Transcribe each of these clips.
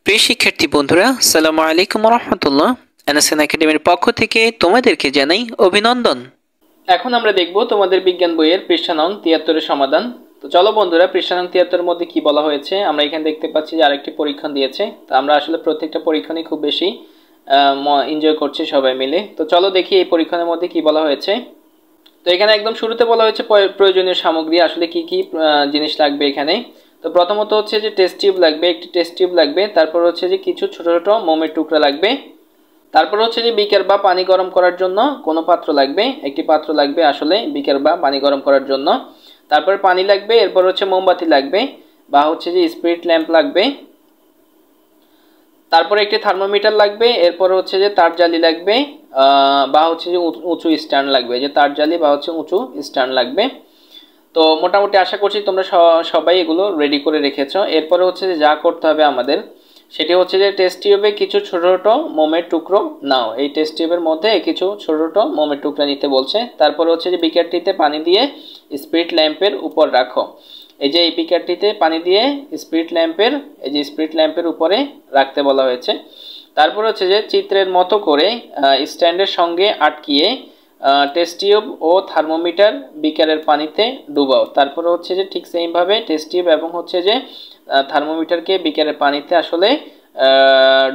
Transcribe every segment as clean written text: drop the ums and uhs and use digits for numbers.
প্রিয় শিক্ষার্থী বন্ধুরা, আসসালামু আলাইকুম রাহমাতুল্লাহ। এনএসএন একাডেমির পক্ষ থেকে তোমাদেরকে জানাই অভিনন্দন। এখন আমরা দেখব তোমাদের বিজ্ঞান বইয়ের পৃষ্ঠা নং ৭৩ এর সমাধান। তো চলো বন্ধুরা, পৃষ্ঠা নং ৭৩ এর মধ্যে কি বলা হয়েছে আমরা এখানে দেখতে পাচ্ছি যে আরেকটি পরীক্ষণ দিয়েছে। তো আমরা আসলে প্রত্যেকটা পরীক্ষণই খুব বেশি এনজয় করছি সবাই মিলে। তো চলো দেখি এই পরীক্ষণের মধ্যে কি বলা হয়েছে। তো এখানে একদম শুরুতে বলা হয়েছে প্রয়োজনীয় সামগ্রী, আসলে কি কি জিনিস লাগবে এখানে। তো প্রথমত হচ্ছে যে টেস্ট টিউব লাগবে, একটি টেস্ট টিউব লাগবে। তারপর হচ্ছে যে কিছু ছোট ছোট মোমের টুকরা লাগবে। তারপর হচ্ছে যে বিকার বা পানি গরম করার জন্য কোনো পাত্র লাগবে, একটি পাত্র লাগবে আসলে বিকার বা পানি গরম করার জন্য। তারপর পানি লাগবে, এরপর হচ্ছে মোমবাতি লাগবে বা হচ্ছে যে স্পিরিট ল্যাম্প লাগবে। তারপর একটি থার্মোমিটার লাগবে, এরপর হচ্ছে যে তার জালি লাগবে বা হচ্ছে যে উঁচু স্ট্যান্ড লাগবে, যে তার জালি বা হচ্ছে উঁচু স্ট্যান্ড লাগবে। তো মোটামুটি আশা করছি তোমরা সবাই এগুলো রেডি করে রেখেছো। এরপরে হচ্ছে যে যা করতে হবে আমাদের সেটি হচ্ছে যে টেস্ট টিউবে কিছু ছোট ছোট মোমের টুকরো নাও। এই টেস্ট টিউবের মধ্যে কিছু ছোট ছোট মোমের টুকরা নিতে বলছে। তারপর হচ্ছে যে বিকারটিতে পানি দিয়ে স্পিরিট ল্যাম্পের উপর রাখো। এই যে এই বিকারটিতে পানি দিয়ে স্পিরিট ল্যাম্পের উপরে রাখতে বলা হয়েছে। তারপর হচ্ছে যে চিত্রের মতো করে স্ট্যান্ডের সঙ্গে আটকিয়ে টেস্ট টিউব ও থার্মোমিটার বিকারের পানিতে ডুবাও। তারপরে হচ্ছে যে ঠিক সেইভাবে টেস্ট টিউব এবং হচ্ছে যে থার্মোমিটারকে বিকারের পানিতে আসলে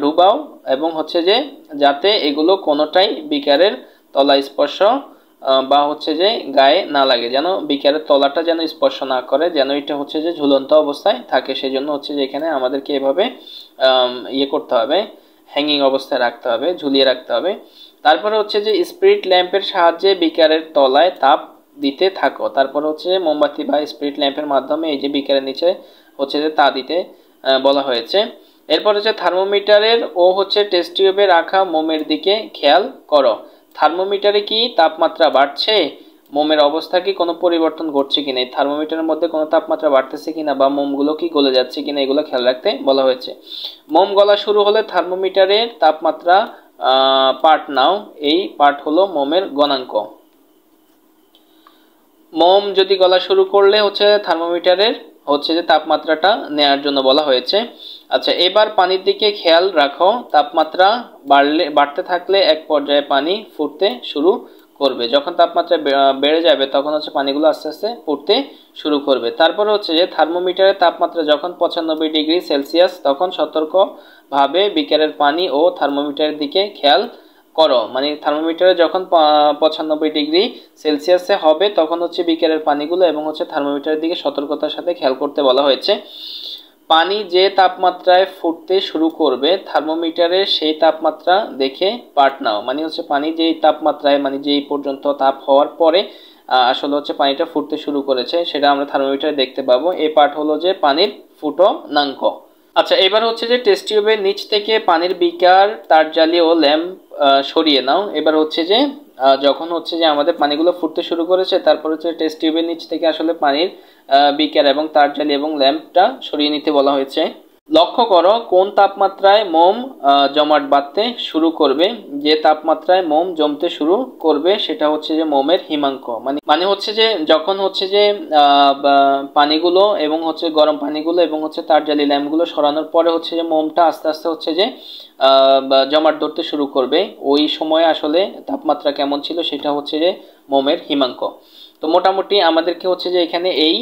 ডুবাও এবং হচ্ছে যে যাতে এগুলো কোনোটাই বিকারের তলা স্পর্শ বা হচ্ছে যে গায়ে না লাগে, যেন বিকারের তলাটা যেন স্পর্শ না করে, যেন এটা হচ্ছে যে ঝুলন্ত অবস্থায় থাকে। সেই জন্য হচ্ছে যে এখানে আমাদেরকে এভাবে করতে হবে, হ্যাঙ্গিং অবস্থায় রাখতে হবে, ঝুলিয়ে রাখতে হবে। তারপরে হচ্ছে যে স্পিরিট ল্যাম্পের সাহায্যে বিকারের তলায় তাপ দিতে থাকো। তারপর হচ্ছে মোমবাতি বা স্পিরিট ল্যাম্পের মাধ্যমে এই যে বিকারের নিচে হচ্ছে যে তা দিতে বলা হয়েছে। এরপর হচ্ছে থার্মোমিটারের ও হচ্ছে টেস্ট টিউবে রাখা মোমের দিকে খেয়াল করো। থার্মোমিটারে কি তাপমাত্রা বাড়ছে, মোমের অবস্থা কি কোনো পরিবর্তন ঘটছে কিনা, এই থার্মোমিটারের মধ্যে কোনো তাপমাত্রা বাড়তেছে কিনা বা মোমগুলো কি গলে যাচ্ছে কিনা, এগুলো খেয়াল রাখতে বলা হয়েছে। মোম গলা শুরু হলে থার্মোমিটারের তাপমাত্রা পাঠ নাও। এই পাঠ হলো মোমের গণাঙ্ক। মোম যদি গলা শুরু করলে হচ্ছে থার্মোমিটারের হচ্ছে যে তাপমাত্রাটা নেয়ার জন্য বলা হয়েছে। আচ্ছা, এবার পানির দিকে খেয়াল রাখো। তাপমাত্রা বাড়তে থাকলে এক পর্যায়ে পানি ফুটতে শুরু করবে। যখন তাপমাত্রা বেড়ে যাবে তখন হচ্ছে পানিগুলো আস্তে আস্তে ফুটতে শুরু করবে। তারপর হচ্ছে যে থার্মোমিটারের তাপমাত্রা যখন 95 ডিগ্রি সেলসিয়াস তখন সতর্কভাবে বিকারের পানি ও থার্মোমিটারের দিকে খেয়াল করো। মানে থার্মোমিটারে যখন 95 ডিগ্রি সেলসিয়াসে হবে তখন হচ্ছে বিকারের পানিগুলো এবং হচ্ছে থার্মোমিটারের দিকে সতর্কতার সাথে খেয়াল করতে বলা হয়েছে। পানি যে তাপমাত্রায় ফুটতে শুরু করবে থার্মোমিটারের সেই তাপমাত্রা দেখে পাঠ নাও। মানে হচ্ছে পানি যেই তাপমাত্রায়, মানে যেই পর্যন্ত তাপ হওয়ার পরে আসলে হচ্ছে পানিটা ফুটতে শুরু করেছে সেটা আমরা থার্মোমিটারে দেখতে পাবো। এই পাঠ হলো যে পানির ফুটনাঙ্ক। আচ্ছা, এবার হচ্ছে যে টেস্ট টিউবের নিচ থেকে পানির বিকার, তার জালি ও ল্যাম্প সরিয়ে নাও। এবার হচ্ছে যে যখন হচ্ছে যে আমাদের পানিগুলো ফুটতে শুরু করেছে তারপর হচ্ছে টেস্ট টিউবের নিচ থেকে আসলে পানির বিকার এবং তার জালি এবং ল্যাম্পটা সরিয়ে নিতে বলা হয়েছে। লক্ষ্য করো কোন তাপমাত্রায় মোম জমাট বাঁধতে শুরু করবে। যে তাপমাত্রায় মোম জমতে শুরু করবে সেটা হচ্ছে যে মোমের হিমাঙ্ক। মানে হচ্ছে যে যখন হচ্ছে যে পানিগুলো এবং হচ্ছে গরম পানিগুলো এবং হচ্ছে তার জালি ল্যাম্পগুলো সরানোর পরে হচ্ছে যে মোমটা আস্তে আস্তে হচ্ছে যে জমাট ধরতে শুরু করবে, ওই সময়ে আসলে তাপমাত্রা কেমন ছিল সেটা হচ্ছে যে মোমের হিমাঙ্ক। তো মোটামুটি আমাদেরকে হচ্ছে যে এখানে এই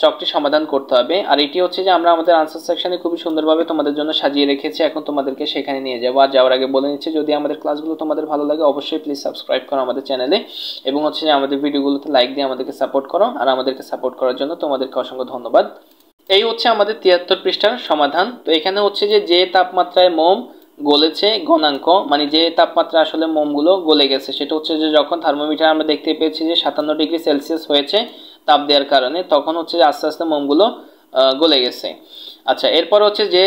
চকটি সমাধান করতে হবে। আর এটি হচ্ছে যে আমরা আমাদের আনসার সেকশনে খুবই সুন্দরভাবে তোমাদের জন্য সাজিয়ে রেখেছি, এখন তোমাদেরকে সেখানে নিয়ে যাবো। আর যাওয়ার আগে বলে নিচ্ছি, যদি আমাদের ক্লাসগুলো তোমাদের ভালো লাগে অবশ্যই প্লিজ সাবস্ক্রাইব করো আমাদের চ্যানেলে এবং হচ্ছে যে আমাদের ভিডিওগুলোতে লাইক দিয়ে আমাদেরকে সাপোর্ট করো। আর আমাদেরকে সাপোর্ট করার জন্য তোমাদেরকে অসংখ্য ধন্যবাদ। এই হচ্ছে আমাদের ৭৩ পৃষ্ঠার সমাধান। তো এখানে হচ্ছে যে তাপমাত্রায় মোম গলেছে গণাঙ্ক, মানে যে তাপমাত্রা আসলে মোমগুলো গলে গেছে সেটা হচ্ছে যে যখন থার্মোমিটার আমরা দেখতে পেয়েছি যে ৫৭ ডিগ্রি সেলসিয়াস হয়েছে তাপ দেওয়ার কারণে, তখন হচ্ছে যে আস্তে আস্তে মোমগুলো গলে গেছে। আচ্ছা, এরপর হচ্ছে যে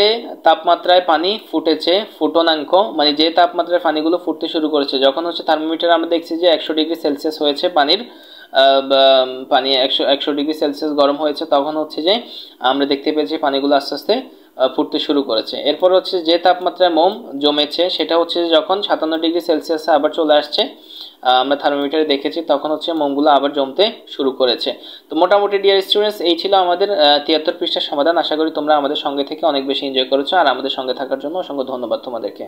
তাপমাত্রায় পানি ফুটেছে ফুটনাঙ্ক, মানে যে তাপমাত্রায় পানিগুলো ফুটতে শুরু করেছে যখন হচ্ছে থার্মোমিটার আমরা দেখছি যে ১০০ ডিগ্রি সেলসিয়াস হয়েছে, পানি ১০০ ডিগ্রি সেলসিয়াস গরম হয়েছে, তখন হচ্ছে যে আমরা দেখতে পেয়েছি পানিগুলো আস্তে আস্তে ফুটতে শুরু করেছে। এরপর হচ্ছে যে তাপমাত্রায় মোম জমেছে সেটা হচ্ছে যখন ৫৭ ডিগ্রি সেলসিয়াসে আবার চলে আসছে আমরা থার্মোমিটারে দেখেছি তখন হচ্ছে মোমগুলো আবার জমতে শুরু করেছে। তো মোটামুটি ডিয়ার স্টুডেন্টস, এই ছিল আমাদের 73 পৃষ্ঠার সমাধান। আশা করি তোমরা আমাদের সঙ্গে থেকে অনেক বেশি এনজয় করেছো, আর আমাদের সঙ্গে থাকার জন্য অসংখ্য ধন্যবাদ তোমাদেরকে।